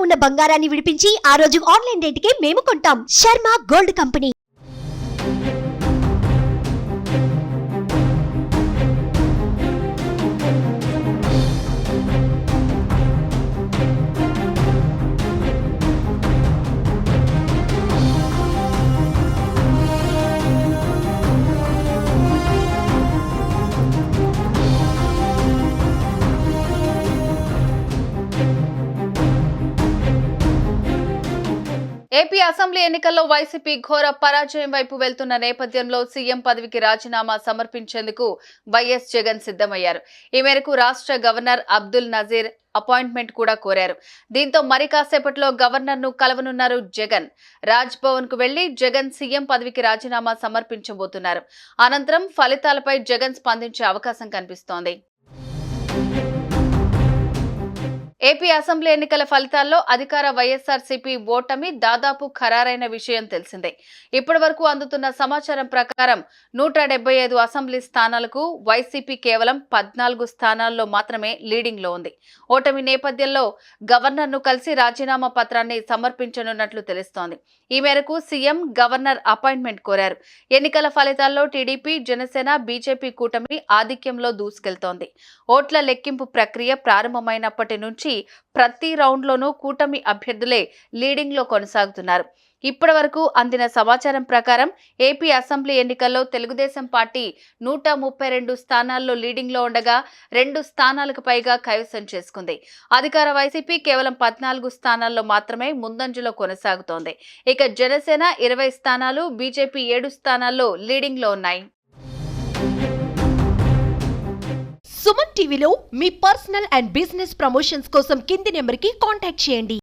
ఉన్న బంగారాన్ని విడిపించి ఆ రోజు ఆన్లైన్ రేటుకే మేము కొంటాం. Sharma gold company. AP assembly ఎన్నికల్లో వైసీపీ ఘోర పరాజయం వైపు వెళ్తున్న నేపథ్యంలో సీఎం పదవికి రాజీనామా సమర్పించేందుకు వైఎస్ జగన్ సిద్ధమయ్యారు. ఈ మేరకు రాష్ట్ర గవర్నర్ అబ్దుల్ నజీర్ అపాయింట్మెంట్ కూడా కోరారు. దీంతో మరి కాసేపట్లో గవర్నర్ ను కలవనున్నారు జగన్. రాజ్ భవన్ కు వెళ్లి జగన్ సీఎం పదవికి రాజీనామా సమర్పించబోతున్నారు. అనంతరం ఫలితాలపై జగన్ స్పందించే అవకాశం కనిపిస్తోంది. ఏపీ అసెంబ్లీ ఎన్నికల ఫలితాల్లో అధికార వైఎస్ఆర్సీపీ ఓటమి దాదాపు ఖరారైన విషయం తెలిసిందే. ఇప్పటి వరకు అందుతున్న సమాచారం ప్రకారం 175 అసెంబ్లీ స్థానాలకు వైసీపీ కేవలం 14 స్థానాల్లో మాత్రమే లీడింగ్ లో ఉంది. ఓటమి నేపథ్యంలో గవర్నర్ ను కలిసి రాజీనామా పత్రాన్ని సమర్పించనున్నట్లు తెలుస్తోంది. ఈ మేరకు సీఎం గవర్నర్ అపాయింట్మెంట్ కోరారు. ఎన్నికల ఫలితాల్లో టీడీపీ, జనసేన, బీజేపీ కూటమి ఆధిక్యంలో దూసుకెళ్తోంది. ఓట్ల లెక్కింపు ప్రక్రియ ప్రారంభమైనప్పటి నుంచి ప్రతి రౌండ్లోనూ కూటమి అభ్యర్థులే లీడింగ్ లో కొనసాగుతున్నారు. ఇప్పటి వరకు అందిన సమాచారం ప్రకారం ఏపీ అసెంబ్లీ ఎన్నికల్లో తెలుగుదేశం పార్టీ 132 స్థానాల్లో లీడింగ్ లో ఉండగా 2 స్థానాలకు పైగా కైవసం చేసుకుంది. అధికార వైసీపీ కేవలం 14 స్థానాల్లో మాత్రమే ముందంజలో కొనసాగుతోంది. ఇక జనసేన 20 స్థానాలు, బీజేపీ 7 స్థానాల్లో లీడింగ్ లో ఉన్నాయి. సుమన్ టీవీలో మీ పర్సనల్ అండ్ బిజినెస్ ప్రమోషన్స్ కోసం కింది నెంబర్కి కాంటాక్ట్ చేయండి.